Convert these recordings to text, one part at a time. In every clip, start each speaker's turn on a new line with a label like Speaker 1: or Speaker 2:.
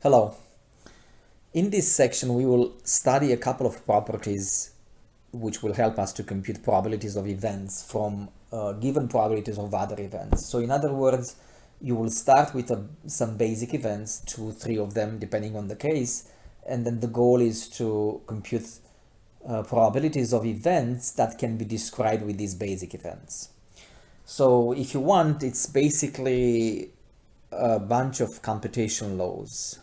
Speaker 1: Hello. In this section, we will study a couple of properties which will help us to compute probabilities of events from given probabilities of other events. So in other words, you will start with some basic events, 2, 3 of them, depending on the case, and then the goal is to compute probabilities of events that can be described with these basic events. So if you want, it's basically a bunch of computation laws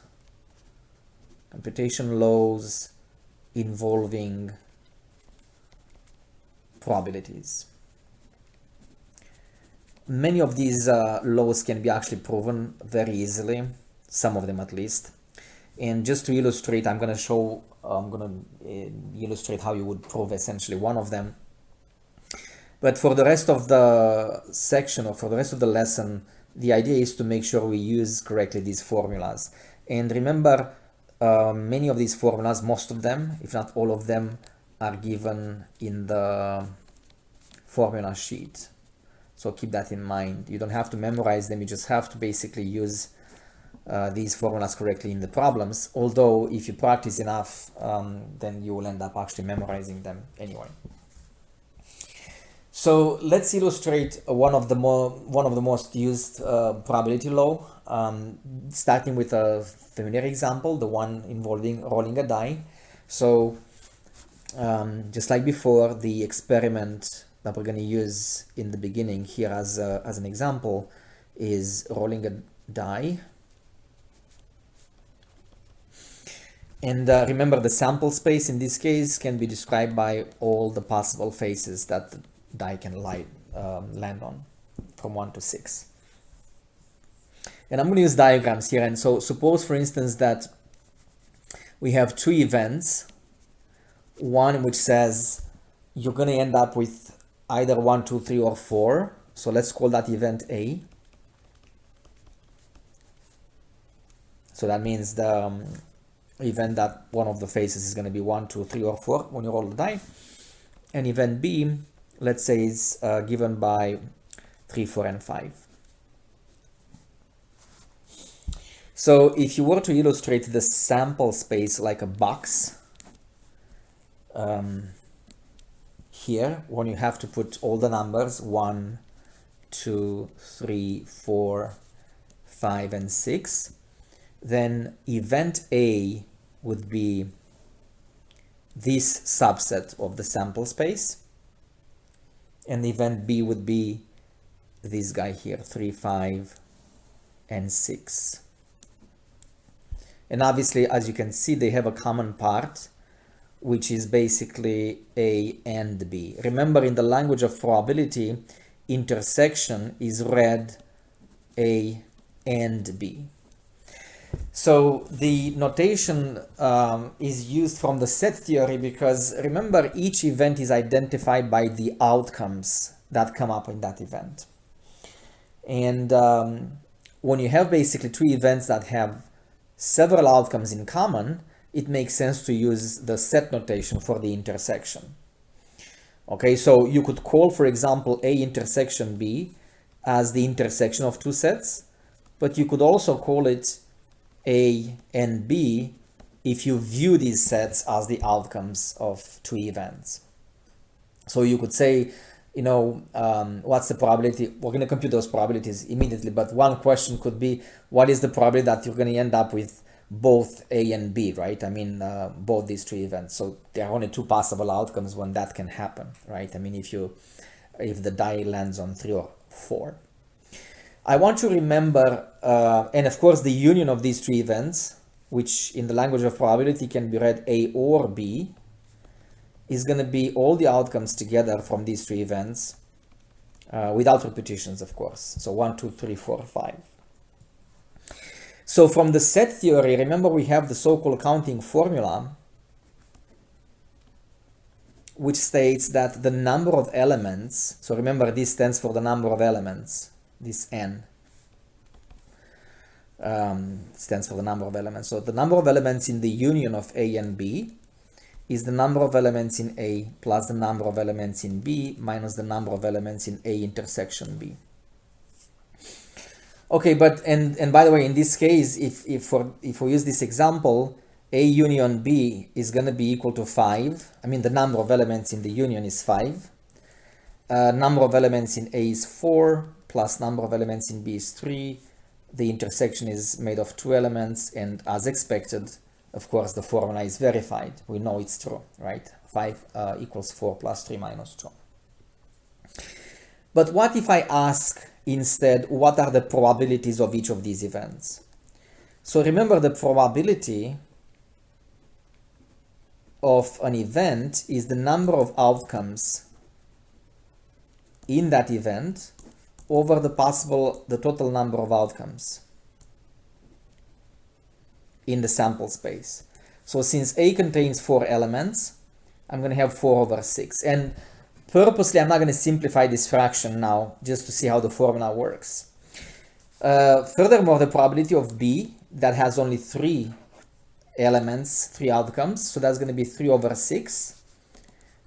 Speaker 1: involving probabilities. Many of these laws can be actually proven very easily, some of them at least. And just to illustrate, I'm going to illustrate how you would prove essentially one of them. But for the rest of the section, or for the rest of the lesson, the idea is to make sure we use correctly these formulas. And remember, many of these formulas, most of them, if not all of them, are given in the formula sheet. So keep that in mind. You don't have to memorize them, you just have to basically use these formulas correctly in the problems. Although if you practice enough, then you will end up actually memorizing them anyway. So let's illustrate one of the most used probability law, starting with a familiar example, the one involving rolling a die. So just like before, the experiment that we're going to use in the beginning here as an example is rolling a die. And remember, the sample space in this case can be described by all the possible faces that the die can land on, from 1 to 6. And I'm going to use diagrams here. And so suppose, for instance, that we have two events, one which says you're going to end up with either 1, 2, 3, or 4. So let's call that event A. So that means the event that one of the faces is going to be 1, 2, 3, or 4 when you roll the die. And event B, let's say, is given by 3, 4, and 5. So if you were to illustrate the sample space like a box, here, when you have to put all the numbers 1, 2, 3, 4, 5, and 6, then event A would be this subset of the sample space, and event B would be this guy here, 3, 5, and 6. And obviously, as you can see, they have a common part, which is basically A and B. Remember, in the language of probability, intersection is read A and B. So the notation is used from the set theory because, remember, each event is identified by the outcomes that come up in that event. And when you have basically two events that have several outcomes in common, it makes sense to use the set notation for the intersection. Okay, so you could call, for example, A intersection B as the intersection of two sets, but you could also call it A and B if you view these sets as the outcomes of two events. So you could say, what's the probability? We're going to compute those probabilities immediately, but one question could be, what is the probability that you're going to end up with both A and B, right? I mean, both these two events. So there are only two possible outcomes when that can happen, right? I mean, if the die lands on 3 or 4. I want you to remember, and of course, the union of these three events, which in the language of probability can be read A or B, is going to be all the outcomes together from these three events, without repetitions, of course. So 1, 2, 3, 4, 5. So from the set theory, remember, we have the so-called counting formula, which states that the number of elements, so remember, this stands for the number of elements, this n stands for the number of elements. So the number of elements in the union of A and B is the number of elements in A plus the number of elements in B minus the number of elements in A intersection B. Okay, but and by the way, in this case, if we use this example, A union B is going to be equal to 5. I mean, the number of elements in the union is 5. Number of elements in A is 4, plus number of elements in B is 3. The intersection is made of 2 elements, and as expected, of course, the formula is verified. We know it's true, right? 5 equals 4 plus 3 minus 2. But what if I ask instead, what are the probabilities of each of these events? So remember, the probability of an event is the number of outcomes in that event over the total number of outcomes in the sample space. So since A contains 4 elements, I'm going to have 4 over 6. And purposely, I'm not going to simplify this fraction now, just to see how the formula works. Furthermore, the probability of B, that has only 3 elements, 3 outcomes, so that's going to be 3 over 6.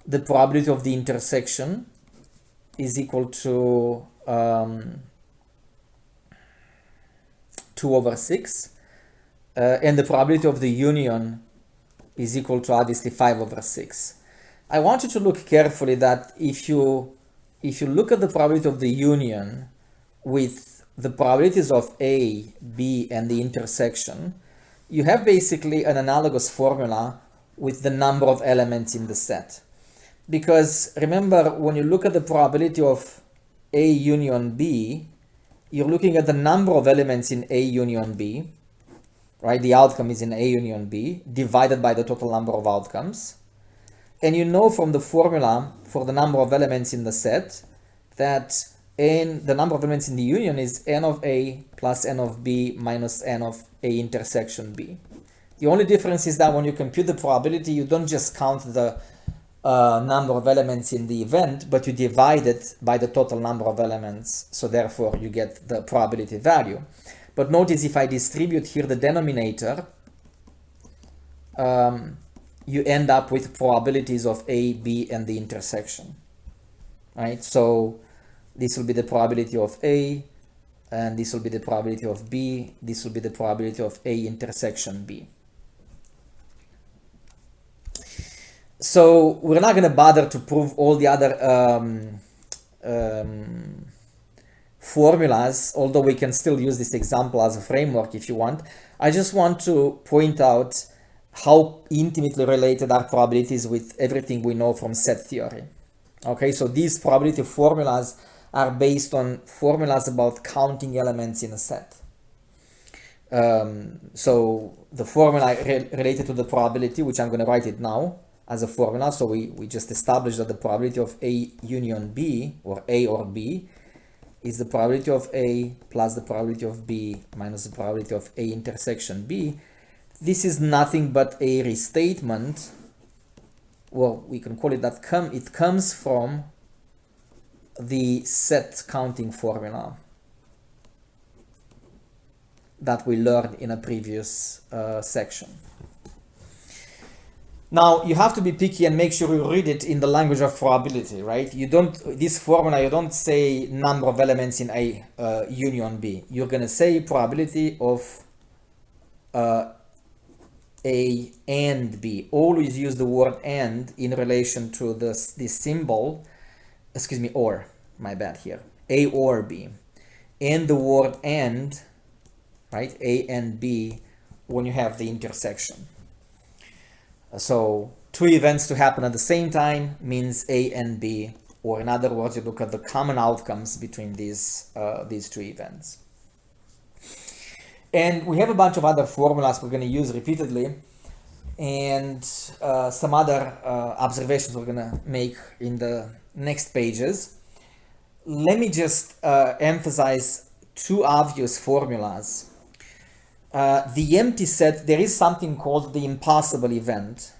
Speaker 1: The probability of the intersection is equal to 2 over 6. And the probability of the union is equal to obviously 5 over 6. I want you to look carefully that if you look at the probability of the union with the probabilities of A, B, and the intersection, you have basically an analogous formula with the number of elements in the set. Because remember, when you look at the probability of A union B, you're looking at the number of elements in A union B, right? The outcome is in A union B, divided by the total number of outcomes. And you know from the formula for the number of elements in the set that the number of elements in the union is n of A plus n of B minus n of A intersection B. The only difference is that when you compute the probability, you don't just count the number of elements in the event, but you divide it by the total number of elements. So therefore, you get the probability value. But notice if I distribute here the denominator, you end up with probabilities of A, B, and the intersection, right? So this will be the probability of A, and this will be the probability of B. This will be the probability of A intersection B. So we're not going to bother to prove all the other formulas, although we can still use this example as a framework if you want. I just want to point out how intimately related are probabilities with everything we know from set theory. Okay, so these probability formulas are based on formulas about counting elements in a set. So the formula related to the probability, which I'm going to write it now as a formula. So we just established that the probability of A union B, or A or B, is the probability of A plus the probability of B minus the probability of A intersection B. This is nothing but a restatement. Well, we can call it that. It comes from the set counting formula that we learned in a previous section. Now, you have to be picky and make sure you read it in the language of probability, right? This formula, you don't say number of elements in A union B. You're going to say probability of A and B. Always use the word and in relation to this symbol, excuse me, or, my bad here, A or B. And the word and, right, A and B, when you have the intersection. So 2 events to happen at the same time means A and B, or in other words, you look at the common outcomes between these 2 events. And we have a bunch of other formulas we're going to use repeatedly, and some other observations we're going to make in the next pages. Let me just emphasize 2 obvious formulas. The empty set, there is something called the impossible event.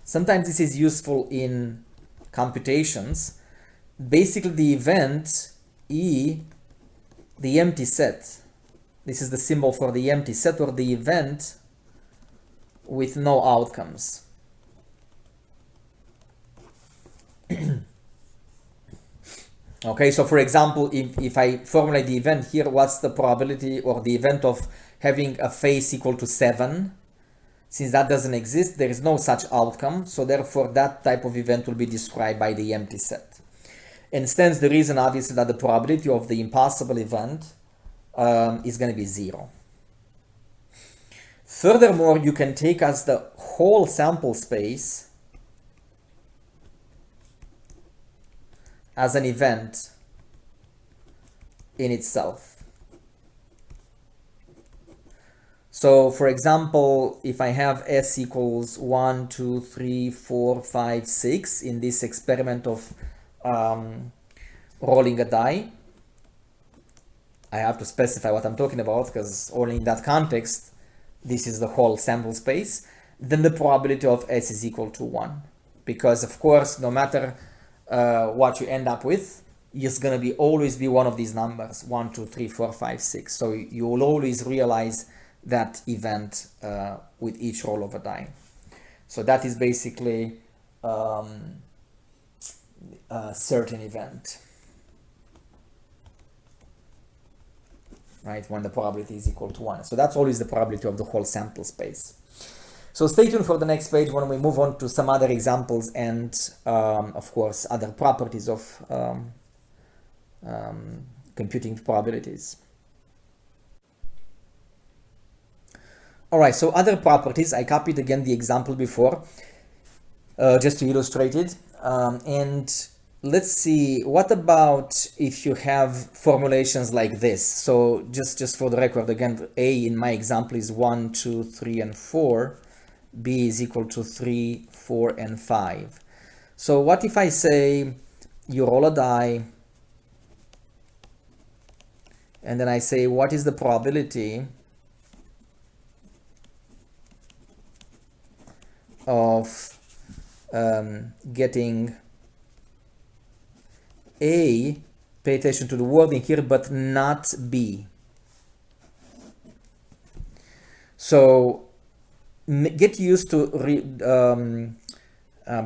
Speaker 1: Sometimes this is useful in computations. Basically, the event E, the empty set. This is the symbol for the empty set, or the event with no outcomes. Okay, so for example, if I formulate the event here, what's the probability or the event of having a face equal to 7? Since that doesn't exist, there is no such outcome, so therefore that type of event will be described by the empty set. And stands the reason, obviously, that the probability of the impossible event is going to be 0. Furthermore, you can take as the whole sample space as an event in itself. So for example, if I have S equals 1, 2, 3, 4, 5, 6 in this experiment of rolling a die, I have to specify what I'm talking about because only in that context, this is the whole sample space, then the probability of S is equal to 1. Because of course, no matter what you end up with, it's going to be always be one of these numbers, 1, 2, 3, 4, 5, 6. So you will always realize that event with each roll of a die. So that is basically a certain event, right, when the probability is equal to 1. So that's always the probability of the whole sample space. So stay tuned for the next page when we move on to some other examples and, of course, other properties of computing probabilities. All right, so other properties, I copied again the example before, just to illustrate it. And let's see, what about if you have formulations like this? So just for the record, again, A in my example is 1, 2, 3, and 4. B is equal to 3, 4, and 5. So what if I say you roll a die, and then I say, what is the probability of getting A, pay attention to the wording here, but not B. So get used to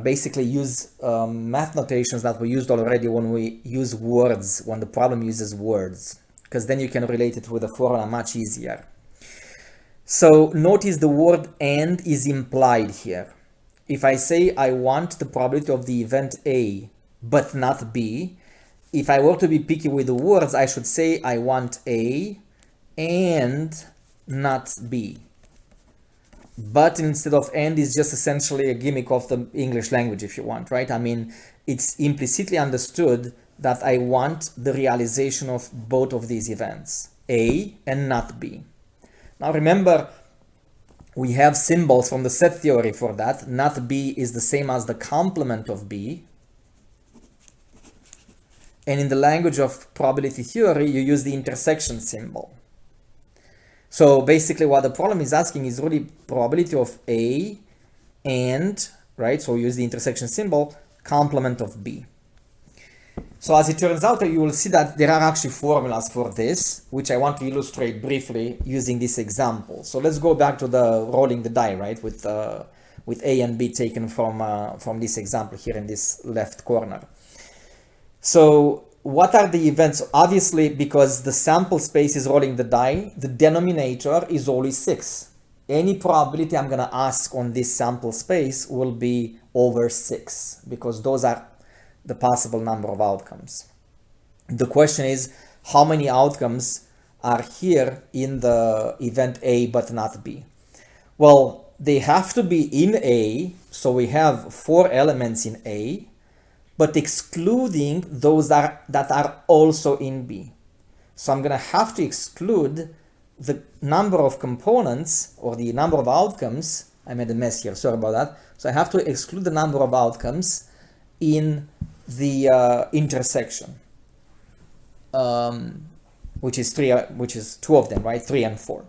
Speaker 1: basically use math notations that we used already when we use words, when the problem uses words, because then you can relate it with a formula much easier. So notice the word and is implied here. If I say I want the probability of the event A but not B, if I were to be picky with the words, I should say I want A and not B. But instead of and is just essentially a gimmick of the English language, if you want, right? I mean, it's implicitly understood that I want the realization of both of these events, A and not B. Now remember, we have symbols from the set theory for that. Not B is the same as the complement of B. And in the language of probability theory, you use the intersection symbol. So basically what the problem is asking is really probability of A and, right, so we use the intersection symbol, complement of B. So as it turns out, you will see that there are actually formulas for this, which I want to illustrate briefly using this example. So let's go back to the rolling the die, right, with A and B taken from this example here in this left corner. So what are the events? Obviously, because the sample space is rolling the die, the denominator is always 6. Any probability I'm going to ask on this sample space will be over 6, because those are the possible number of outcomes. The question is, how many outcomes are here in the event A but not B? Well, they have to be in A, so we have 4 elements in A, but excluding those that are also in B. So I'm going to have to exclude the number of components or the number of outcomes. I made a mess here, sorry about that. So I have to exclude the number of outcomes in the intersection, which is 2 of them, right? 3 and 4.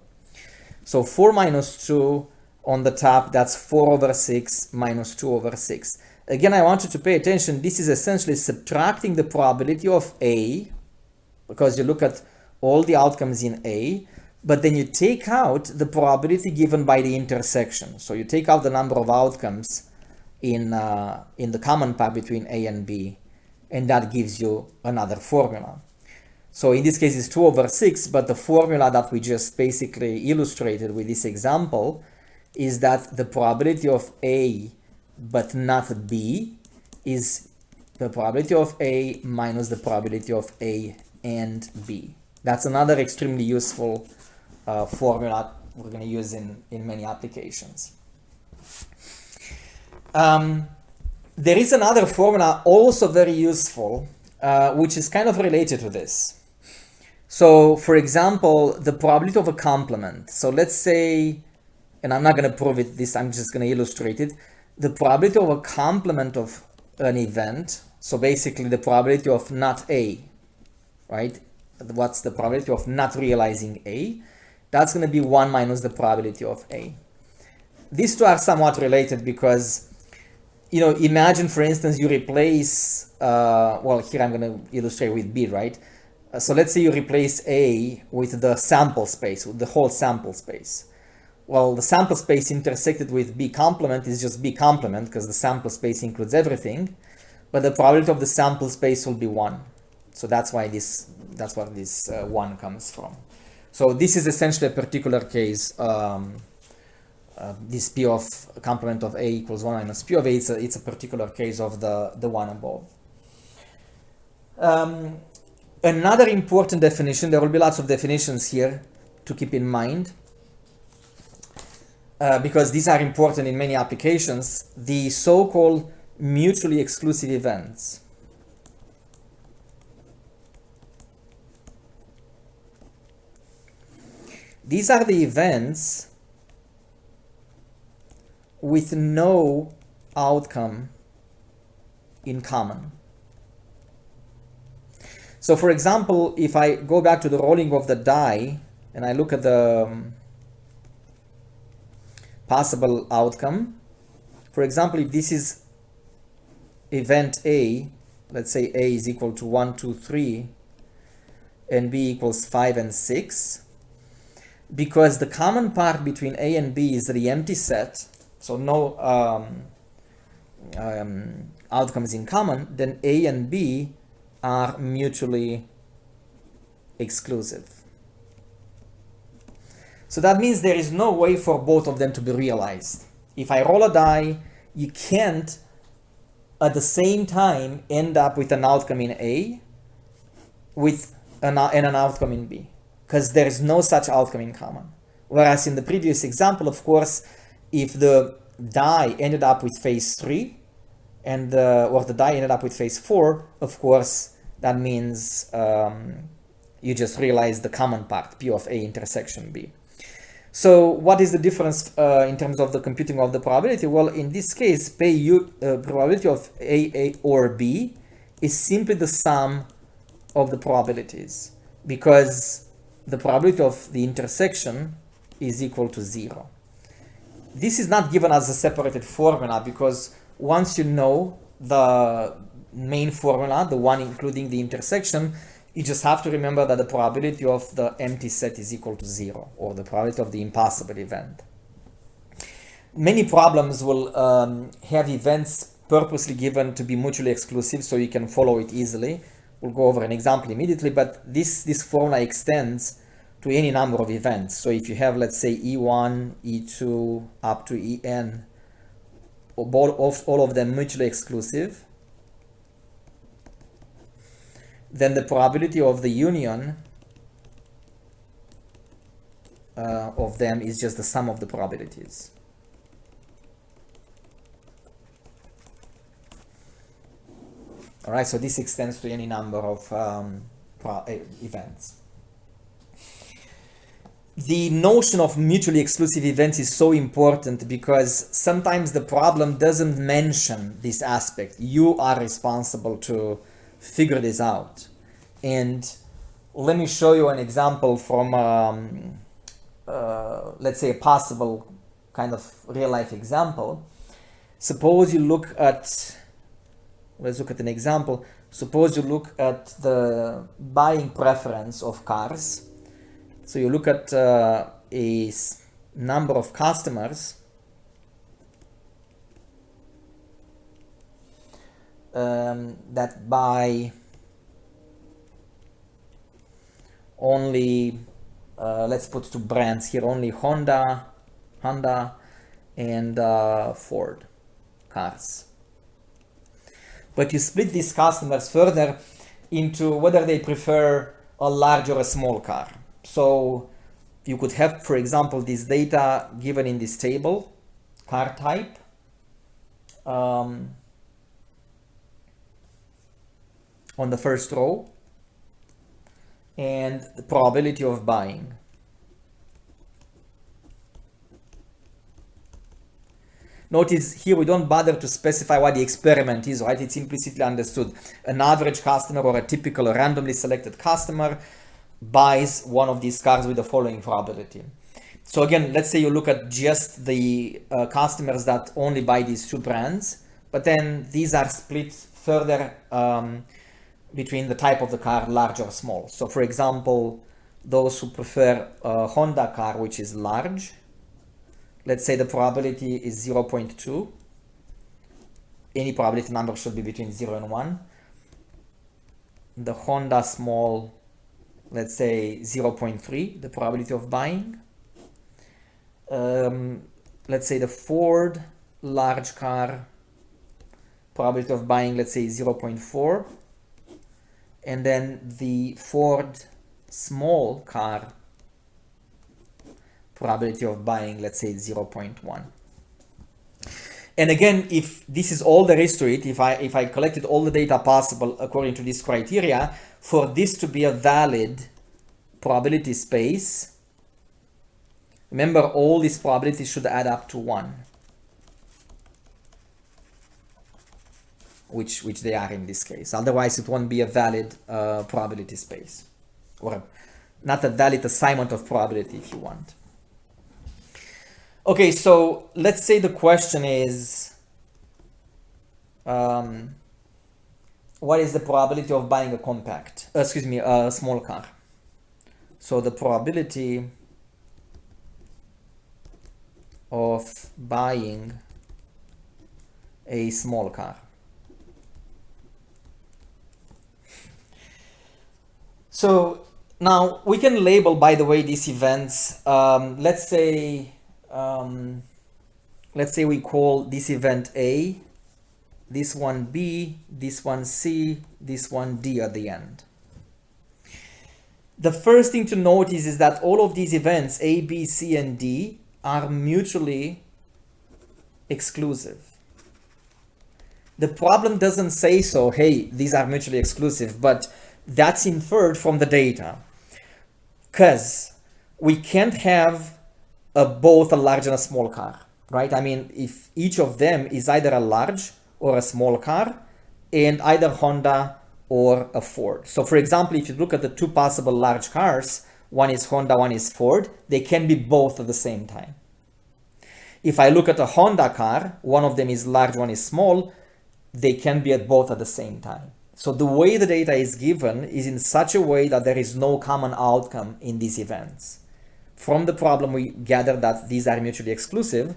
Speaker 1: So 4 minus 2 on the top, that's 4 over 6 minus 2 over 6. Again, I want you to pay attention. This is essentially subtracting the probability of A, because you look at all the outcomes in A, but then you take out the probability given by the intersection. So you take out the number of outcomes in the common path between A and B, and that gives you another formula. So in this case it's 2 over 6, but the formula that we just basically illustrated with this example is that the probability of A but not B is the probability of A minus the probability of A and B. That's another extremely useful formula we're going to use in many applications. There is another formula also very useful, which is kind of related to this. So, for example, the probability of a complement. So let's say, and I'm not going to prove it this, I'm just going to illustrate it. The probability of a complement of an event, so basically the probability of not A, right? What's the probability of not realizing A? That's going to be 1 minus the probability of A. These two are somewhat related because, you know, imagine, for instance, you replace, well, here I'm going to illustrate with B, right? So let's say you replace A with the sample space, with the whole sample space. Well, the sample space intersected with B complement is just B complement because the sample space includes everything, but the probability of the sample space will be 1. So that's why that's where this 1 comes from. So this is essentially a particular case. This P of complement of A equals 1 minus P of A, it's a particular case of the one above. Another important definition, there will be lots of definitions here to keep in mind, because these are important in many applications, the so-called mutually exclusive events. These are the events with no outcome in common. So for example, if I go back to the rolling of the die and I look at the possible outcome, for example, if this is event A, let's say A is equal to 1, 2, 3, and B equals 5 and 6, because the common part between A and B is the empty set, so no outcomes in common, then A and B are mutually exclusive. So that means there is no way for both of them to be realized. If I roll a die, you can't at the same time end up with an outcome in A and an outcome in B, because there is no such outcome in common. Whereas in the previous example, of course, if the die ended up with phase 3 and or the die ended up with phase 4, of course, that means you just realize the common part, P of A intersection B. So what is the difference in terms of the computing of the probability? Well, in this case, probability of A or B is simply the sum of the probabilities, because the probability of the intersection is equal to 0. This is not given as a separated formula, because once you know the main formula, the one including the intersection, you just have to remember that the probability of the empty set is equal to 0, or the probability of the impossible event. Many problems will have events purposely given to be mutually exclusive, so you can follow it easily. We'll go over an example immediately, but this formula extends to any number of events. So if you have, let's say, E1, E2, up to En, all of them mutually exclusive, then the probability of the union of them is just the sum of the probabilities. All right, so this extends to any number of events. The notion of mutually exclusive events is so important because sometimes the problem doesn't mention this aspect. You are responsible to figure this out. And let me show you an example from, let's say, a possible kind of real-life example. Suppose you look at, let's look at an example. Suppose you look at the buying preference of cars. So you look at a number of customers that buy only, let's put two brands here, only Honda and Ford cars. But you split these customers further into whether they prefer a large or a small car. So you could have, for example, this data given in this table, car type, on the first row, and the probability of buying. Notice here we don't bother to specify what the experiment is, right? It's implicitly understood. An average customer or a typical randomly selected customer buys one of these cars with the following probability. So again, let's say you look at just the customers that only buy these two brands, but then these are split further between the type of the car, large or small. So for example, those who prefer a Honda car, which is large, let's say the probability is 0.2. Any probability number should be between 0 and 1. The Honda small, let's say 0.3, the probability of buying. Let's say the Ford large car, probability of buying, let's say 0.4. And then the Ford small car, probability of buying, let's say 0.1. And again, if this is all there is to it, if I collected all the data possible according to this criteria, for this to be a valid probability space, remember all these probabilities should add up to 1, which they are in this case. Otherwise, it won't be a valid probability space, or not a valid assignment of probability if you want. Okay, so let's say the question is, what is the probability of buying a a small car? So the probability of buying a small car. So now we can label, by the way, these events. Let's say we call this event A, this one B, this one C, this one D at the end. The first thing to notice is that all of these events, A, B, C, and D, are mutually exclusive. The problem doesn't say so, hey, these are mutually exclusive, but that's inferred from the data. Because we can't have both a large and a small car, right? I mean, if each of them is either a large or a small car, and either Honda or a Ford. So for example, if you look at the two possible large cars, one is Honda, one is Ford, they can be both at the same time. If I look at a Honda car, one of them is large, one is small, they can be at both at the same time. So the way the data is given is in such a way that there is no common outcome in these events. From the problem, we gather that these are mutually exclusive.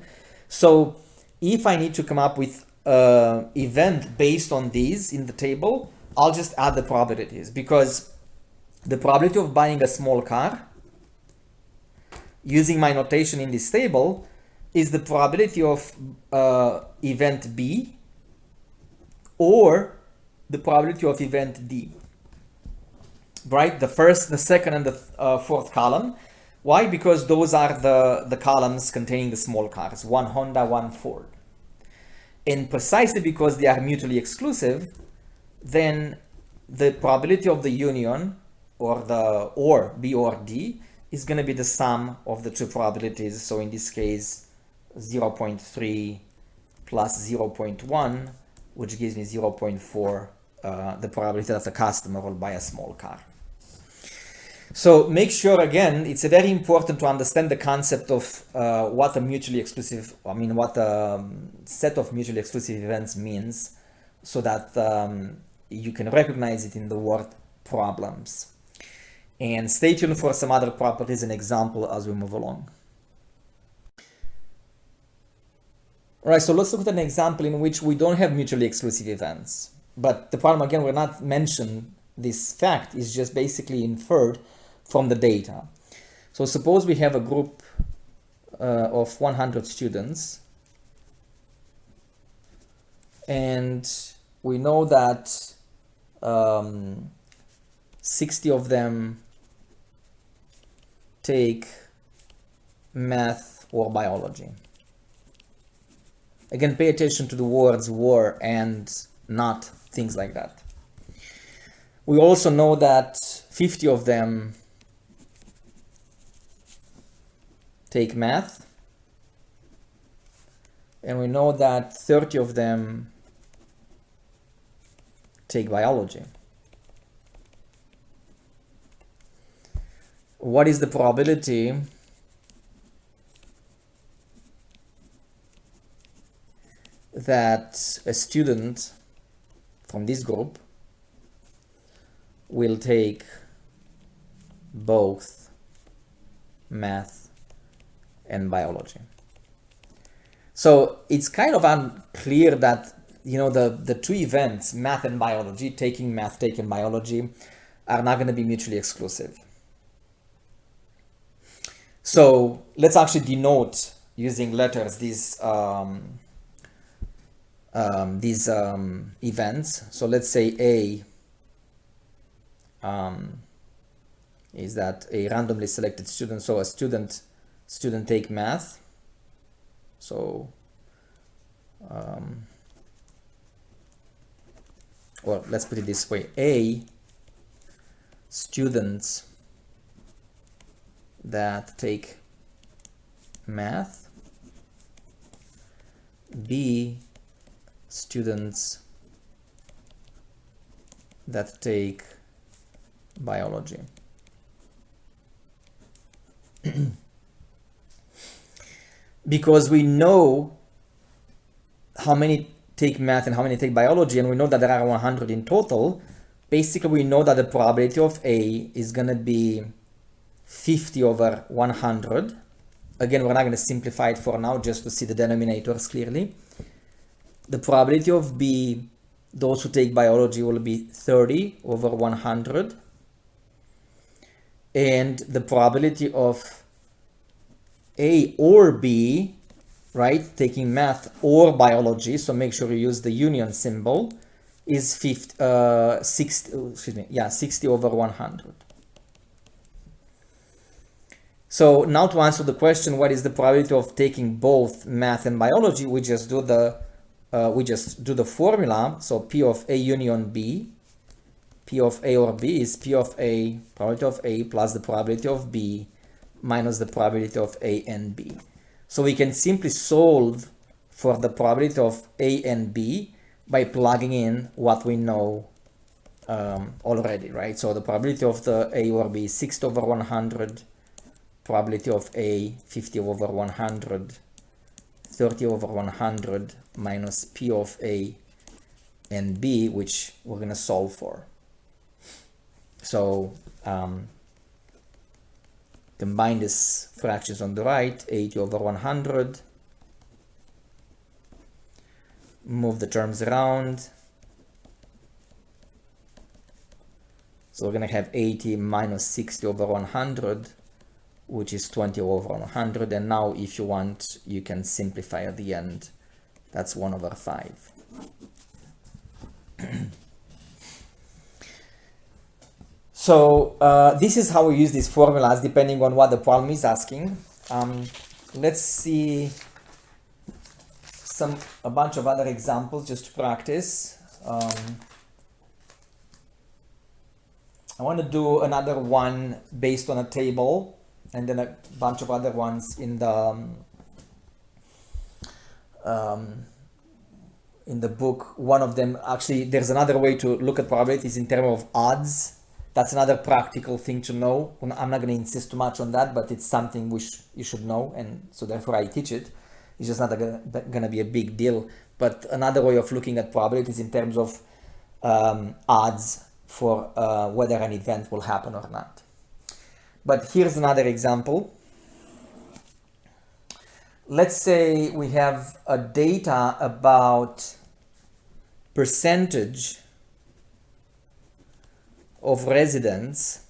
Speaker 1: So if I need to come up with an event based on these in the table, I'll just add the probabilities, because the probability of buying a small car, using my notation in this table, is the probability of event B or the probability of event D, right? The first, the second, and the fourth column. Why? Because those are the columns containing the small cars, one Honda, one Ford. And precisely because they are mutually exclusive, then the probability of the union, or the or B or D, is going to be the sum of the two probabilities. So in this case, 0.3 plus 0.1, which gives me 0.4, the probability that the customer will buy a small car. So make sure, again, it's very important to understand the concept of what a mutually exclusive, what a set of mutually exclusive events means, so that you can recognize it in the word problems. And stay tuned for some other properties and example as we move along. All right, so let's look at an example in which we don't have mutually exclusive events. But the problem, again, we're not mentioned this fact, is just basically inferred from the data. So suppose we have a group of 100 students, and we know that 60 of them take math or biology. Again, pay attention to the words were and not, things like that. We also know that 50 of them take math, and we know that 30 of them take biology. What is the probability that a student from this group will take both math and biology? So it's kind of unclear that, you know, the two events, math and biology, taking math, taking biology, are not going to be mutually exclusive. So let's actually denote using letters these events. So let's say A is that a randomly selected student. So a student take math. So or let's put it this way: A students that take math, B students that take biology. Because we know how many take math and how many take biology, and we know that there are 100 in total, basically we know that the probability of A is going to be 50 over 100. Again, we're not going to simplify it for now, just to see the denominators clearly. The probability of B, those who take biology, will be 30 over 100. And the probability of A or B, right, taking math or biology, so make sure you use the union symbol, is 60 over 100. So now to answer the question, what is the probability of taking both math and biology, we just do the formula. So P of A union B, P of A or B is P of A, probability of A, plus the probability of B minus the probability of A and B. So we can simply solve for the probability of A and B by plugging in what we know already, right? So the probability of the A or B is 60 over 100, probability of A 50 over 100, 30 over 100 minus P of A and B, which we're going to solve for. So combine these fractions on the right, 80 over 100, move the terms around. So we're going to have 80 minus 60 over 100, which is 20 over 100. And now if you want, you can simplify at the end. That's 1 over 5. So this is how we use these formulas depending on what the problem is asking. Let's see a bunch of other examples just to practice. I want to do another one based on a table, and then a bunch of other ones in the book. One of them, actually, there's another way to look at probabilities in terms of odds. That's another practical thing to know. I'm not going to insist too much on that, but it's something which you should know, and so therefore I teach it. It's just not going to be a big deal. But another way of looking at probabilities in terms of odds for whether an event will happen or not. But here's another example. Let's say we have a data about percentage of residents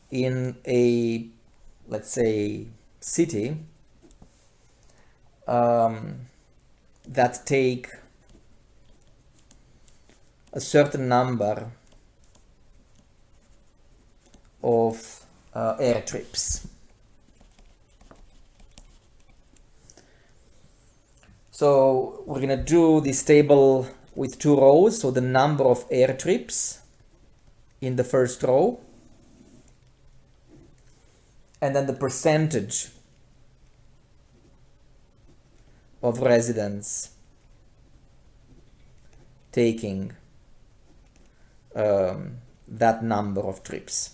Speaker 1: in a, let's say, city that take a certain number of air trips. So we're gonna do this table with two rows. So the number of air trips in the first row, and then the percentage of residents taking that number of trips.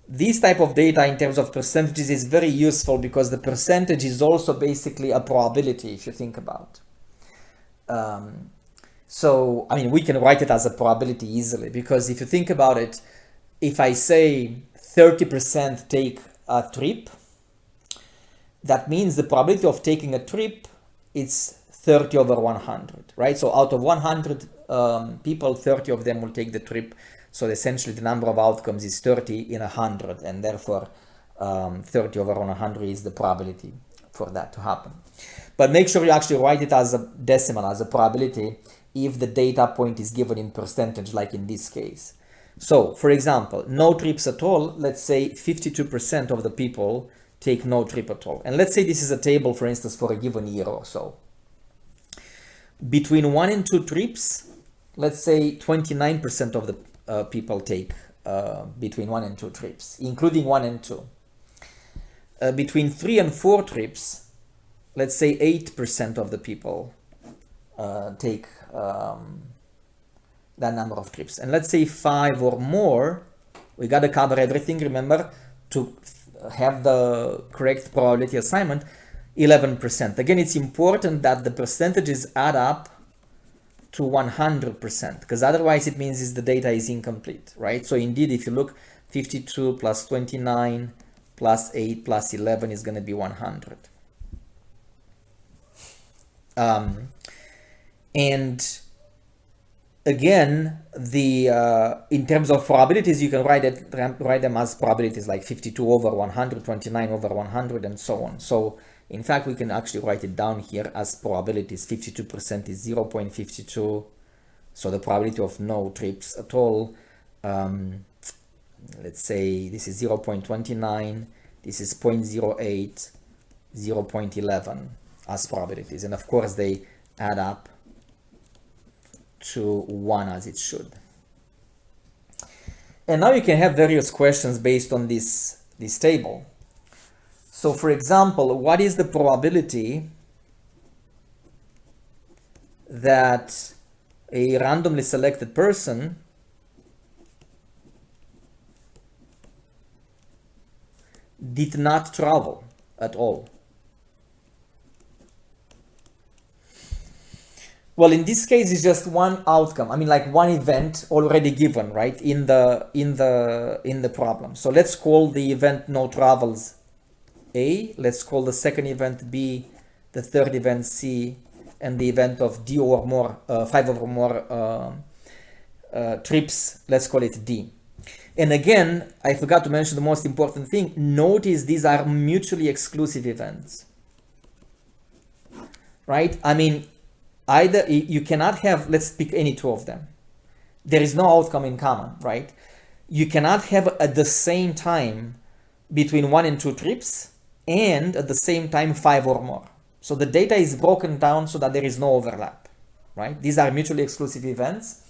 Speaker 1: This type of data in terms of percentages is very useful because the percentage is also basically a probability if you think about. So, I mean, we can write it as a probability easily because if you think about it, if I say 30% take a trip, that means the probability of taking a trip is 30 over 100, right? So out of 100 people, 30 of them will take the trip. So essentially the number of outcomes is 30 in 100, and therefore 30 over 100 is the probability for that to happen. But make sure you actually write it as a decimal, as a probability, if the data point is given in percentage, like in this case. So for example, no trips at all, let's say 52% of the people take no trip at all. And let's say this is a table, for instance, for a given year or so. Between 1 and 2 trips, let's say 29% of the people take between 1 and 2 trips, including 1 and 2. Between 3 and 4 trips, let's say 8% of the people take that number of trips. And let's say 5 or more, we got to cover everything, remember, to have the correct probability assignment, 11%. Again, it's important that the percentages add up to 100%, because otherwise it means the data is incomplete, right? So indeed, if you look, 52 plus 29 plus 8 plus 11 is going to be 100. And again, in terms of probabilities, you can write them as probabilities like 52 over 100, 29 over 100, and so on. So in fact, we can actually write it down here as probabilities. 52% is 0.52. So the probability of no trips at all, let's say this is 0.29, this is 0.08, 0.11 as probabilities. And of course, they add up to 1 as it should. And now you can have various questions based on this table. So for example, what is the probability that a randomly selected person did not travel at all? Well, in this case, it's just one outcome. I mean, like one event already given, right, in the problem. So let's call the event no travels A. Let's call the second event B, the third event C, and the event of D or more, 5 or more trips, let's call it D. And again, I forgot to mention the most important thing. Notice these are mutually exclusive events, right? I mean, either you cannot have, let's pick any two of them. There is no outcome in common, right? You cannot have at the same time between 1 and 2 trips and at the same time 5 or more. So the data is broken down so that there is no overlap, right? These are mutually exclusive events.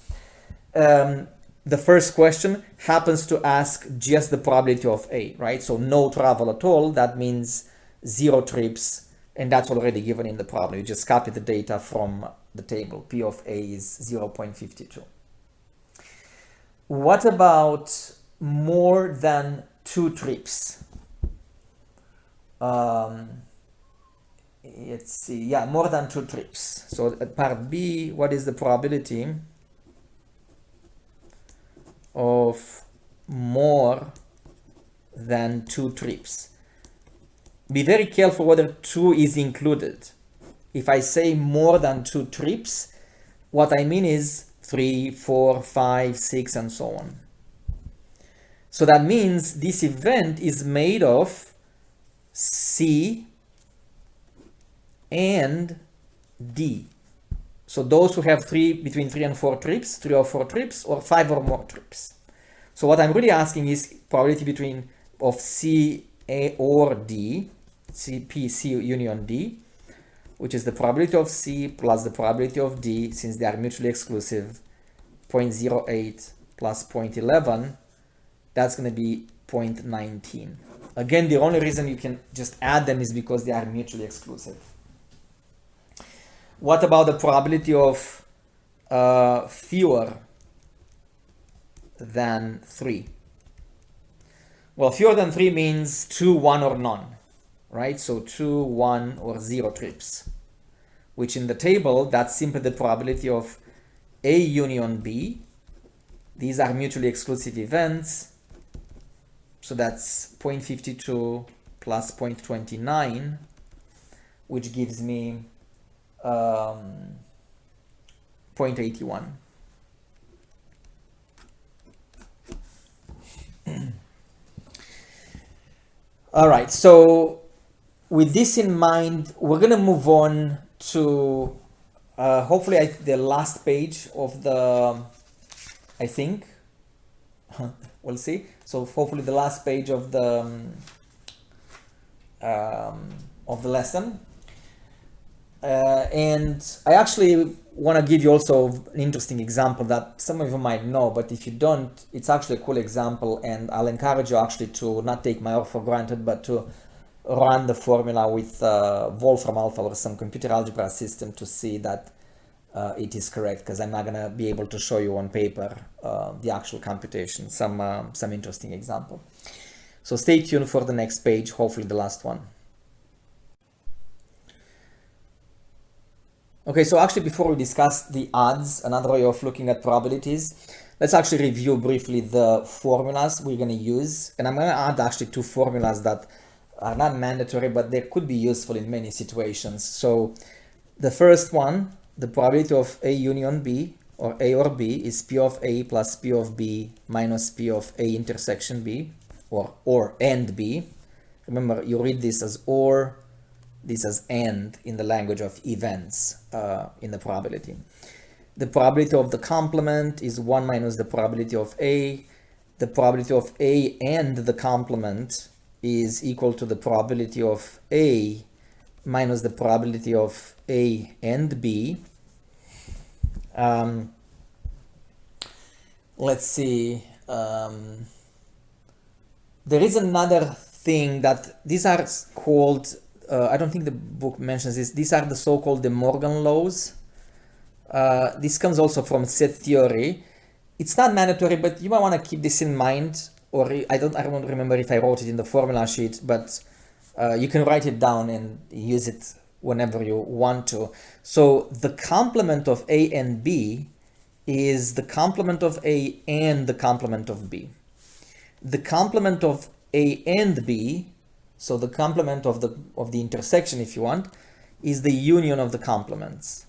Speaker 1: The first question happens to ask just the probability of A, right? So no travel at all, that means 0 trips, and that's already given in the problem. You just copy the data from the table. P of A is 0.52. What about more than 2 trips? Let's see, yeah, more than 2 trips. So at part B, what is the probability of more than 2 trips? Be very careful whether 2 is included. If I say more than 2 trips, what I mean is 3, 4, 5, 6, and so on. So that means this event is made of C and D. So those who have between 3 and 4 trips, 3 or 4 trips, or 5 or more trips. So what I'm really asking is probability of C, A, or D, C union D, which is the probability of C plus the probability of D, since they are mutually exclusive, 0.08 plus 0.11, that's going to be 0.19. Again, the only reason you can just add them is because they are mutually exclusive. What about the probability of fewer than 3? Well, fewer than 3 means 2, 1, or none, right? So 2, 1, or 0 trips, which in the table, that's simply the probability of A union B. These are mutually exclusive events. So that's 0.52 plus 0.29, which gives me 0.81. All right, so with this in mind, we're going to move on to hopefully the last page of the, I think, we'll see. So hopefully the last page of the lesson. And I actually want to give you also an interesting example that some of you might know, but if you don't, it's actually a cool example, and I'll encourage you actually to not take my word for granted, but to run the formula with Wolfram Alpha or some computer algebra system to see that it is correct, because I'm not going to be able to show you on paper the actual computation, some interesting example. So stay tuned for the next page, hopefully the last one. Okay, so actually before we discuss the odds, another way of looking at probabilities, let's actually review briefly the formulas we're going to use. And I'm going to add actually 2 formulas that are not mandatory, but they could be useful in many situations. So the first one, the probability of A union B, or A or B, is P of A plus P of B minus P of A intersection B, or and B. Remember, you read this as or, this as and in the language of events in the probability. The probability of the complement is 1 minus the probability of A. The probability of A and the complement is equal to the probability of A minus the probability of A and B. Let's see. There is another thing that these are called, I don't think the book mentions this, these are the so-called De Morgan laws. This comes also from set theory. It's not mandatory, but you might want to keep this in mind, or I don't remember if I wrote it in the formula sheet, but you can write it down and use it whenever you want to. So the complement of A and B is the complement of A and the complement of B. The complement of A and B, so the complement of the intersection, if you want, is the union of the complements.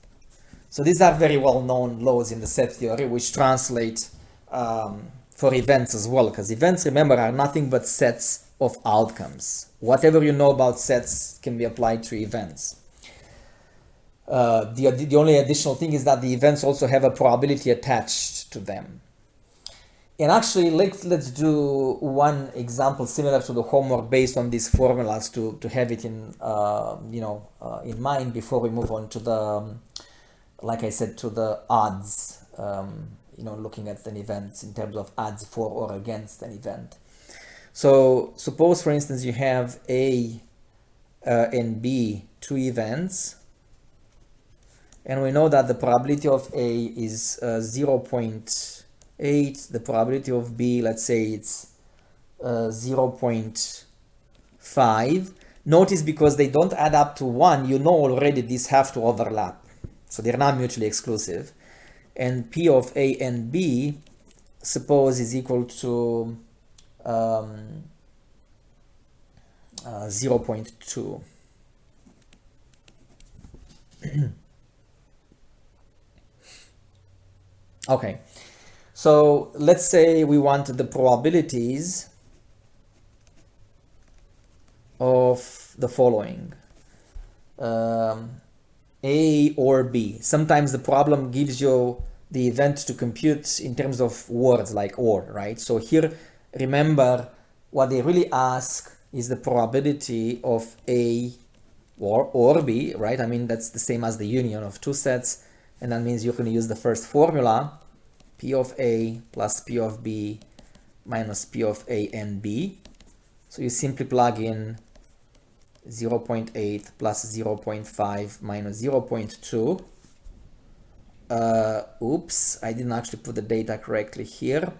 Speaker 1: So these are very well-known laws in the set theory, which translate for events as well, because events, remember, are nothing but sets of outcomes. Whatever you know about sets can be applied to events. The only additional thing is that the events also have a probability attached to them. And actually, let's do one example similar to the homework based on these formulas to have it in in mind before we move on to the, like I said, to the odds. Looking at an event in terms of odds for or against an event. So suppose, for instance, you have A and B, 2 events, and we know that the probability of A is 0.8, the probability of B, let's say it's 0.5. Notice, because they don't add up to 1, you know already these have to overlap, so they're not mutually exclusive. And P of A and B, suppose, is equal to 0.2. Okay, so let's say we want the probabilities of the following. A or B. Sometimes the problem gives you the event to compute in terms of words like or, right? So here, remember, what they really ask is the probability of A or B, right? I mean, that's the same as the union of two sets, and that means you're going to use the first formula, P of A plus P of B minus P of A and B. So you simply plug in 0.8 plus 0.5 minus 0.2. Oops, I didn't actually put the data correctly here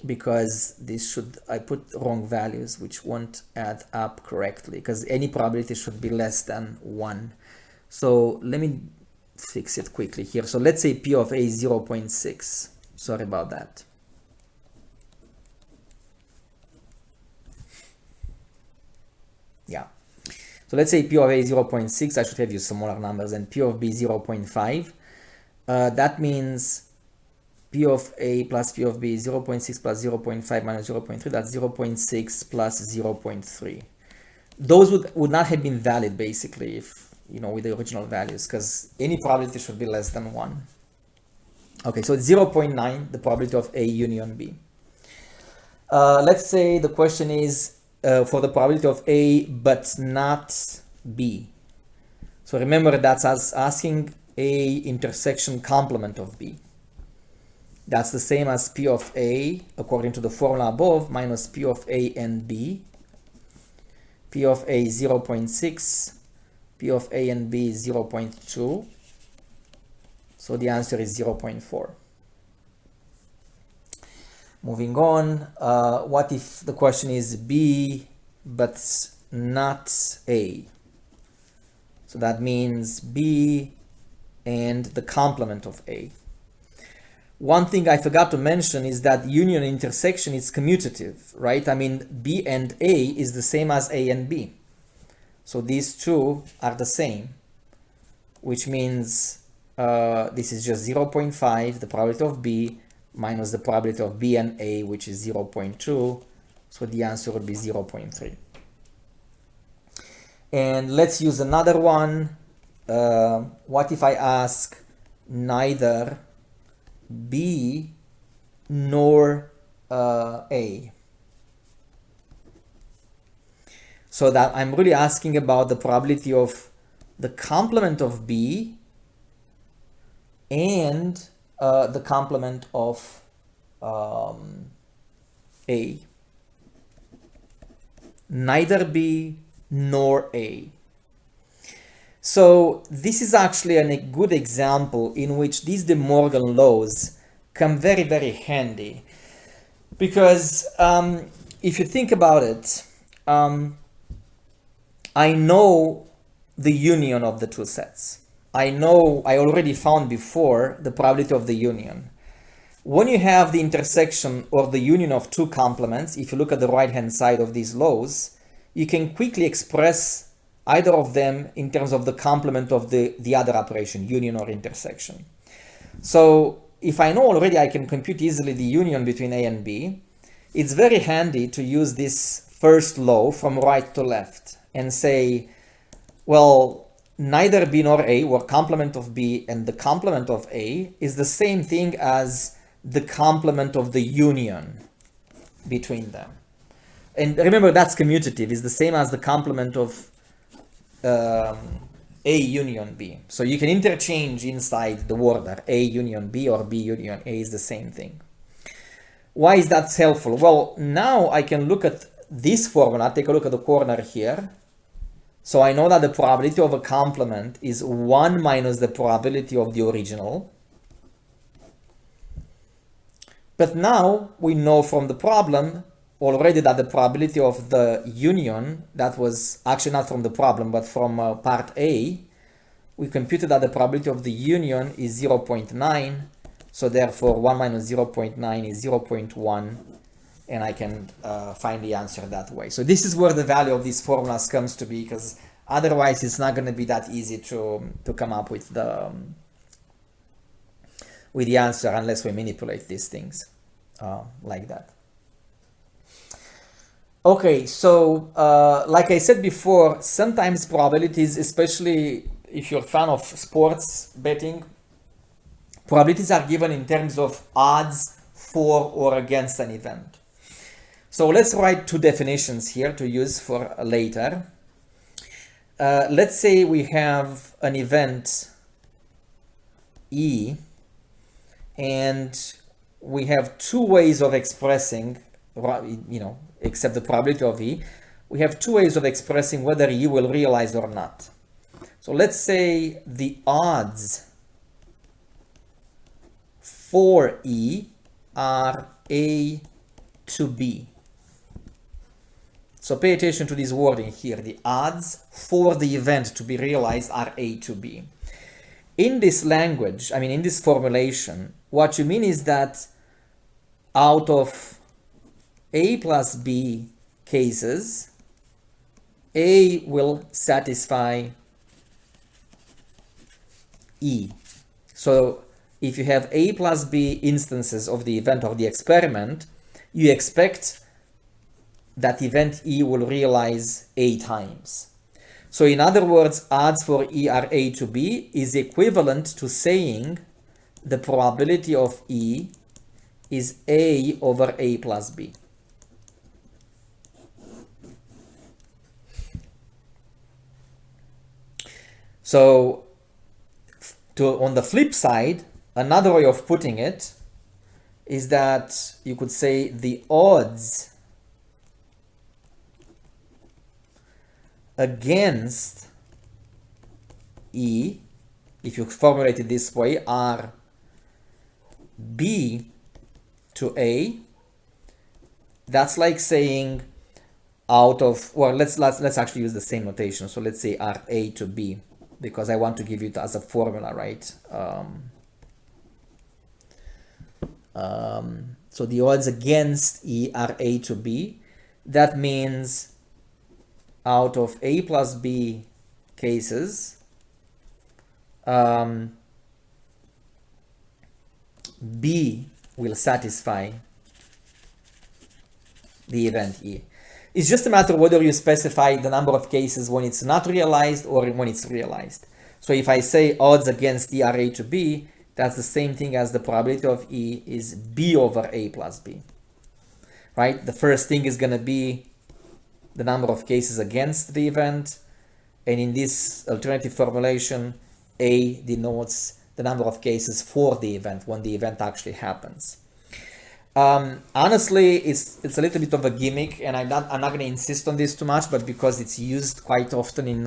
Speaker 1: because this should, I put wrong values which won't add up correctly because any probability should be less than 1. So let me fix it quickly here. So let's say P of A is 0.6. Sorry about that. Yeah. So let's say P of A is 0.6, I should have used smaller numbers, and P of B 0.5. That means P of A plus P of B is 0.6 plus 0.5 minus 0.3, that's 0.6 plus 0.3. Those would not have been valid basically if, you know, with the original values, because any probability should be less than 1. Okay, so it's 0.9, the probability of A union B. Let's say the question is for the probability of A but not B. So remember, that's us asking A intersection complement of B. That's the same as P of A according to the formula above minus P of A and B. P of A is 0.6, P of A and B is 0.2. So the answer is 0.4. Moving on, what if the question is B but not A? So that means B and the complement of A. One thing I forgot to mention is that union intersection is commutative, right? I mean, B and A is the same as A and B. So these two are the same, which means this is just 0.5, the probability of B, minus the probability of B and A, which is 0.2. So the answer would be 0.3. And let's use another one. What if I ask neither B nor A? So that I'm really asking about the probability of the complement of B and the complement of A. Neither B nor A. So this is actually a good example in which these De Morgan laws come very, very handy. Because if you think about it, I know the union of the two sets. I already found before the probability of the union. When you have the intersection or the union of two complements, if you look at the right-hand side of these laws, you can quickly express either of them in terms of the complement of the other operation, union or intersection. So if I know already I can compute easily the union between A and B, it's very handy to use this first law from right to left and say, well, neither B nor A, or complement of B and the complement of A, is the same thing as the complement of the union between them. And remember, that's commutative, is the same as the complement of A union B. So you can interchange inside the order A union B or B union A is the same thing. Why is that helpful? Well, now I can look at this formula, take a look at the corner here. So I know that the probability of a complement is 1 minus the probability of the original. But now we know from the problem already that the probability of the union, that was actually not from the problem, but from part A, we computed that the probability of the union is 0.9. So therefore 1 minus 0.9 is 0.1. And I can find the answer that way. So this is where the value of these formulas comes to be, because otherwise it's not going to be that easy to come up with with the answer unless we manipulate these things like that. Okay, so like I said before, sometimes probabilities, especially if you're a fan of sports betting, probabilities are given in terms of odds for or against an event. So let's write two definitions here to use for later. Let's say we have an event E, and we have two ways of expressing, except the probability of E. We have two ways of expressing whether E will realize or not. So let's say the odds for E are A to B. So pay attention to this wording here. The odds for the event to be realized are A to B. In this language, in this formulation, what you mean is that out of A plus B cases, A will satisfy E. So if you have A plus B instances of the event of the experiment, you expect that event E will realize A times. So in other words, odds for E are A to B is equivalent to saying the probability of E is A over A plus B. So on the flip side, another way of putting it is that you could say the odds against E, if you formulate it this way, are B to A. That's like saying out of, well, let's actually use the same notation. So let's say are A to B, because I want to give it as a formula, right? So the odds against E are A to B. That means out of A plus B cases, B will satisfy the event E. It's just a matter whether you specify the number of cases when it's not realized or when it's realized. So if I say odds against E are A to B, that's the same thing as the probability of E is B over A plus B, right? The first thing is going to be the number of cases against the event, and in this alternative formulation, A denotes the number of cases for the event when the event actually happens. Honestly, it's a little bit of a gimmick, and I'm not going to insist on this too much, but because it's used quite often in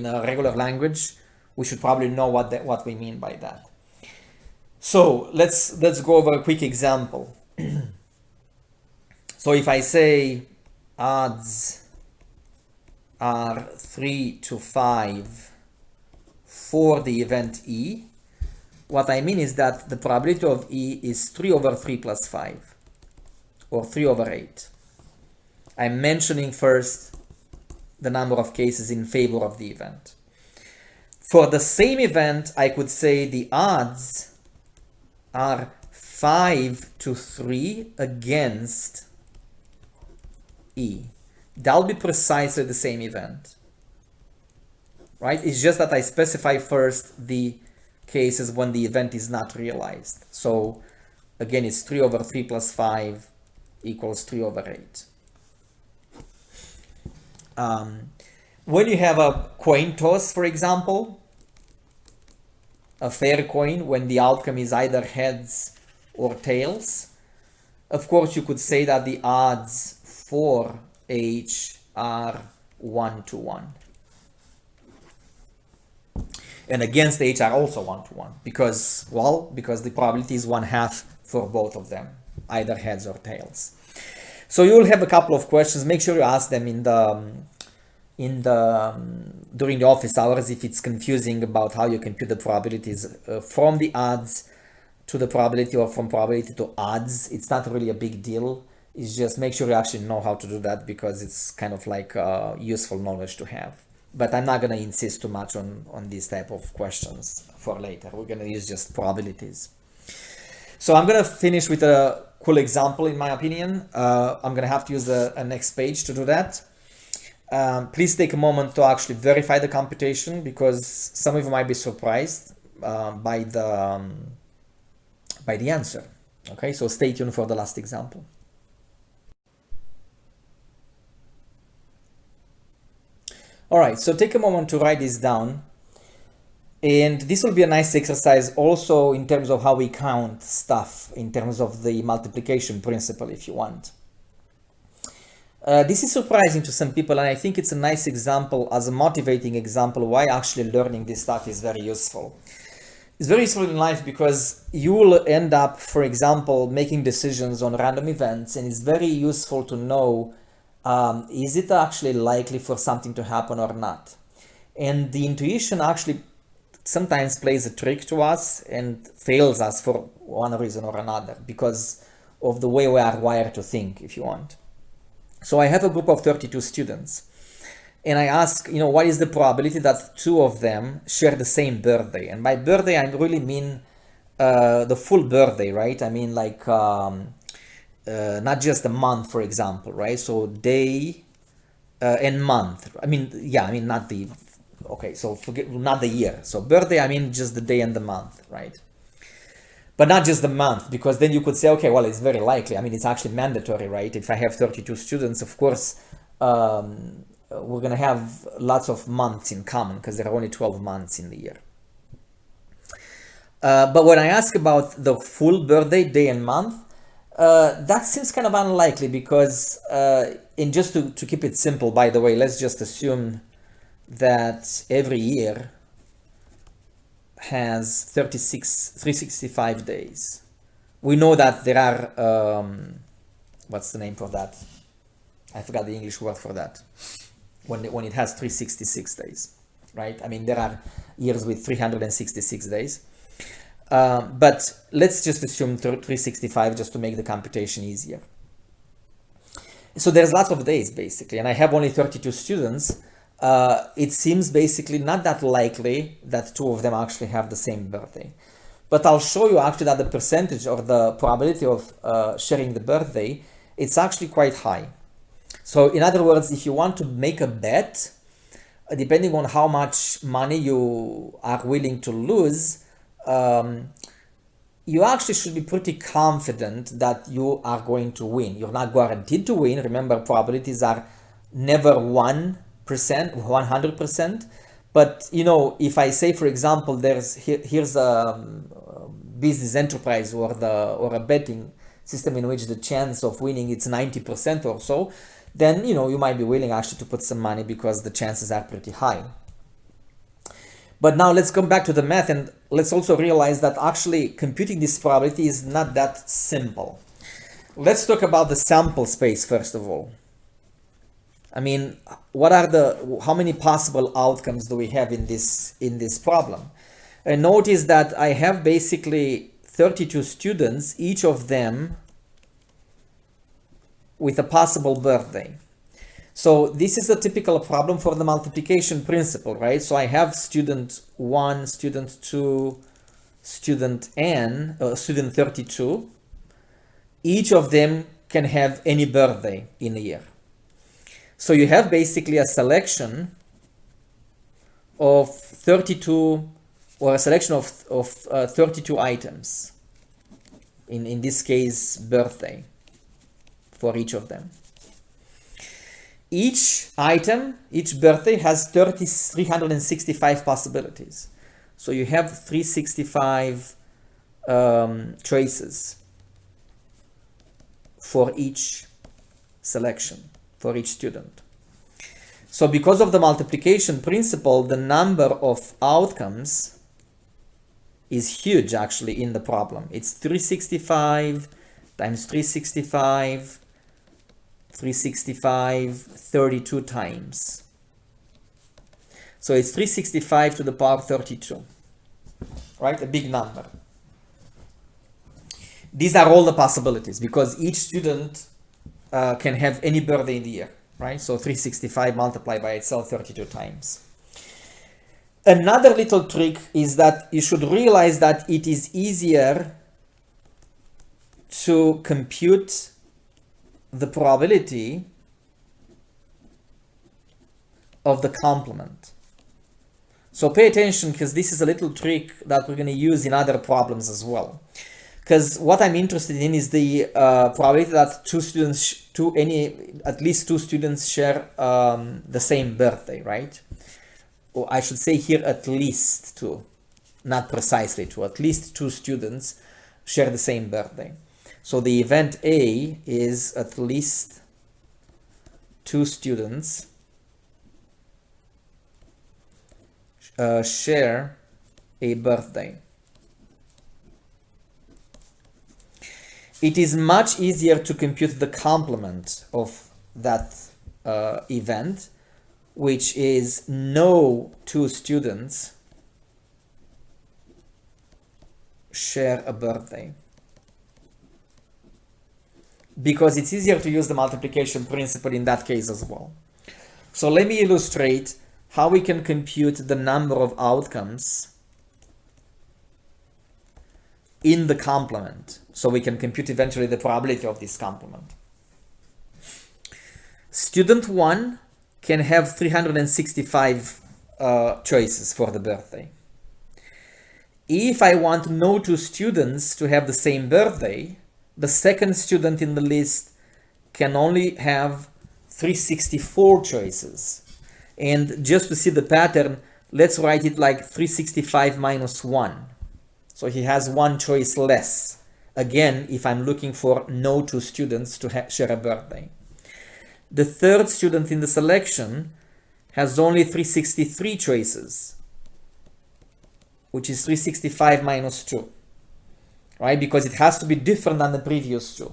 Speaker 1: a regular language, we should probably know what we mean by that. So let's go over a quick example. So if I say odds are 3 to 5 for the event E, what I mean is that the probability of E is 3 over 3 plus 5, or 3 over 8. I'm mentioning first the number of cases in favor of the event. For the same event, I could say the odds are 5 to 3 against E. That'll be precisely the same event, right? It's just that I specify first the cases when the event is not realized. So again, it's 3 over 3 plus 5 equals 3 over 8. When you have a coin toss, for example, a fair coin, when the outcome is either heads or tails, of course you could say that the odds for H are 1 to 1. And against H are also 1 to 1 because the probability is 1/2 for both of them, either heads or tails. So you'll have a couple of questions. Make sure you ask them during the office hours if it's confusing about how you compute the probabilities from the odds to the probability or from probability to odds. It's not really a big deal. It's just make sure you actually know how to do that because it's kind of like useful knowledge to have. but I'm not going to insist too much on these type of questions for later. We're going to use just probabilities. So I'm going to finish with a cool example, in my opinion. I'm going to have to use a next page to do that. Please take a moment to actually verify the computation, because some of you might be surprised by the answer. Okay, so stay tuned for the last example. All right, so take a moment to write this down. And this will be a nice exercise also in terms of how we count stuff, in terms of the multiplication principle, if you want. This is surprising to some people, and I think it's a nice example, as a motivating example, why actually learning this stuff is very useful. It's very useful in life because you will end up, for example, making decisions on random events, and it's very useful to know, is it actually likely for something to happen or not? And the intuition actually sometimes plays a trick to us and fails us for one reason or another, because of the way we are wired to think, if you want. So I have a group of 32 students, and I ask, what is the probability that 2 of them share the same birthday? And by birthday, I really mean the full birthday, right? I mean like not just a month, for example, right? So day and month. Not the, okay, so forget, not the year. So birthday, I mean just the day and the month, right? But not just the month, because then you could say, okay, well, it's very likely. I mean, it's actually mandatory, right? If I have 32 students, of course, we're going to have lots of months in common, because there are only 12 months in the year. But when I ask about the full birthday, day and month, that seems kind of unlikely, because, and just to keep it simple, by the way, let's just assume that every year has 365 days. We know that there are, what's the name for that? I forgot the English word for that. When it has 366 days, right? I mean, there are years with 366 days. But let's just assume 365 just to make the computation easier. So there's lots of days, basically, and I have only 32 students. It seems basically not that likely that 2 of them actually have the same birthday. But I'll show you actually that the percentage or the probability of sharing the birthday, it's actually quite high. So in other words, if you want to make a bet, depending on how much money you are willing to lose, you actually should be pretty confident that you are going to win. You're not guaranteed to win. Remember, probabilities are never 100%. But if I say, for example, here's a business enterprise or a betting system in which the chance of winning it's 90% or so, then you might be willing actually to put some money because the chances are pretty high. But now let's come back to the math, and let's also realize that actually computing this probability is not that simple. Let's talk about the sample space first of all. I mean, how many possible outcomes do we have in this problem? And notice that I have basically 32 students, each of them with a possible birthday. So this is a typical problem for the multiplication principle, right? So I have student 1, student 2, student n, student 32. Each of them can have any birthday in a year. So you have basically a selection of 32, or a selection of 32 items. In this case, birthday for each of them. Each item, each birthday has 365 possibilities. So you have 365 choices for each selection, for each student. So because of the multiplication principle, the number of outcomes is huge actually in the problem. It's 365 times 365, 32 times. So it's 365 to the power 32, right? A big number. These are all the possibilities because each student can have any birthday in the year, right? So 365 multiplied by itself 32 times. Another little trick is that you should realize that it is easier to compute the probability of the complement. So pay attention, because this is a little trick that we're going to use in other problems as well. Because what I'm interested in is the probability that at least two students share the same birthday, right? Or I should say here at least two, not precisely two. At least two students share the same birthday. So the event A is at least two students share a birthday. It is much easier to compute the complement of that event, which is no two students share a birthday, because it's easier to use the multiplication principle in that case as well. So let me illustrate how we can compute the number of outcomes in the complement, so we can compute eventually the probability of this complement. Student 1 can have 365 choices for the birthday. If I want no two students to have the same birthday, the second student in the list can only have 364 choices. And just to see the pattern, let's write it like 365 minus 1. So he has one choice less. Again, if I'm looking for no two students to share a birthday. The third student in the selection has only 363 choices, which is 365 minus 2, right? Because it has to be different than the previous two.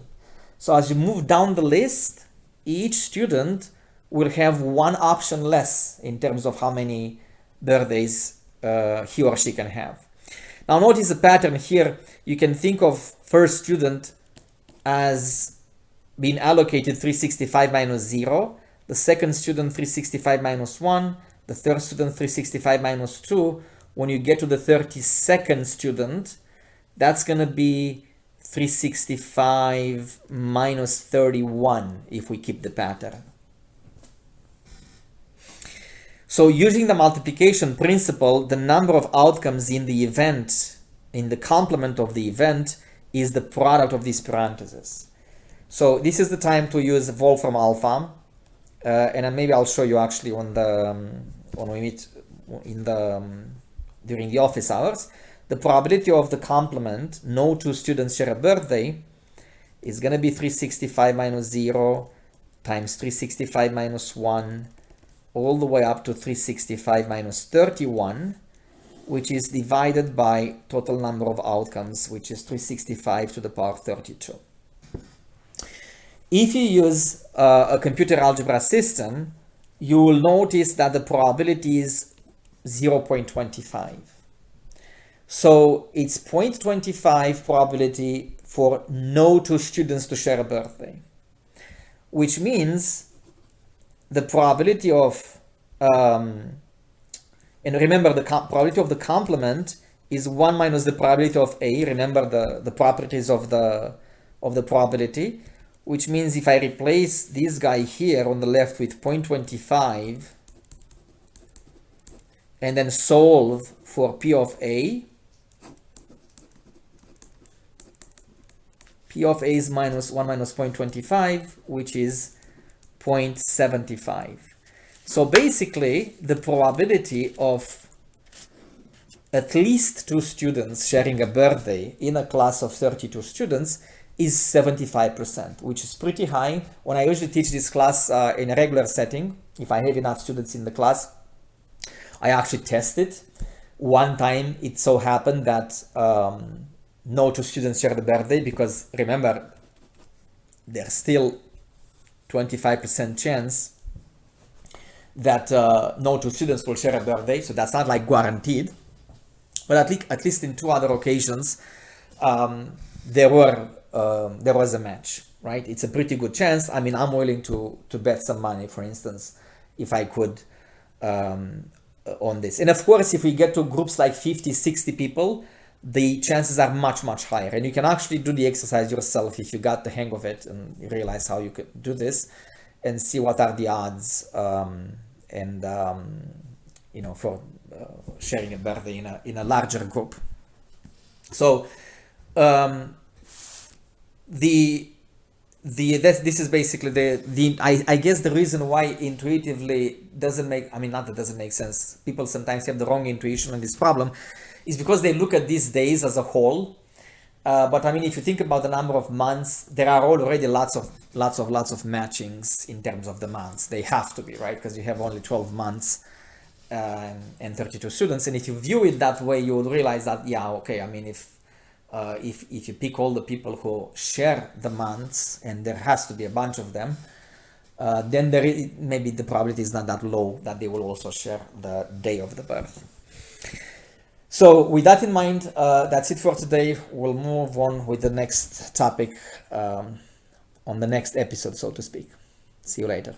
Speaker 1: So as you move down the list, each student will have one option less in terms of how many birthdays he or she can have. Now notice the pattern here. You can think of first student as being allocated 365 minus 0, the second student 365 minus 1, the third student 365 minus 2. When you get to the 32nd student, that's going to be 365 minus 31 if we keep the pattern. So using the multiplication principle, the number of outcomes in the event, in the complement of the event, is the product of these parentheses. So this is the time to use Wolfram alpha, and maybe I'll show you actually when we meet in the during the office hours. The probability of the complement, no two students share a birthday, is going to be 365 minus 0 times 365 minus 1 all the way up to 365 minus 31, which is divided by total number of outcomes, which is 365 to the power 32. If you use a computer algebra system, you will notice that the probability is 0.25. So it's 0.25 probability for no two students to share a birthday, which means the probability of, and remember the probability of the complement is 1 minus the probability of A. Remember the properties of the probability, which means if I replace this guy here on the left with 0.25 and then solve for P of A, P of A is minus 1 minus 0.25, which is 0.75. So basically, the probability of at least two students sharing a birthday in a class of 32 students is 75%, which is pretty high. When I usually teach this class in a regular setting, if I have enough students in the class, I actually test it. One time it so happened that no two students shared the birthday, because remember, there's still 25% chance that no two students will share a birthday, so that's not like guaranteed. But at least in two other occasions, there was a match, right? It's a pretty good chance. I mean, I'm willing to bet some money, for instance, if I could on this. And of course, if we get to groups like 50, 60 people, the chances are much, much higher. And you can actually do the exercise yourself if you got the hang of it and you realize how you could do this and see what are the odds for sharing a birthday in a larger group. So this is basically I guess the reason why intuitively doesn't make, not that doesn't make sense. People sometimes have the wrong intuition on this problem, is because they look at these days as a whole. But if you think about the number of months, there are already lots of matchings in terms of the months. They have to be, right? Because you have only 12 months and 32 students. And if you view it that way, you would realize that, yeah, okay, if you pick all the people who share the months, and there has to be a bunch of them, then maybe the probability is not that low that they will also share the day of the birth. So with that in mind, that's it for today. We'll move on with the next topic on the next episode, so to speak. See you later.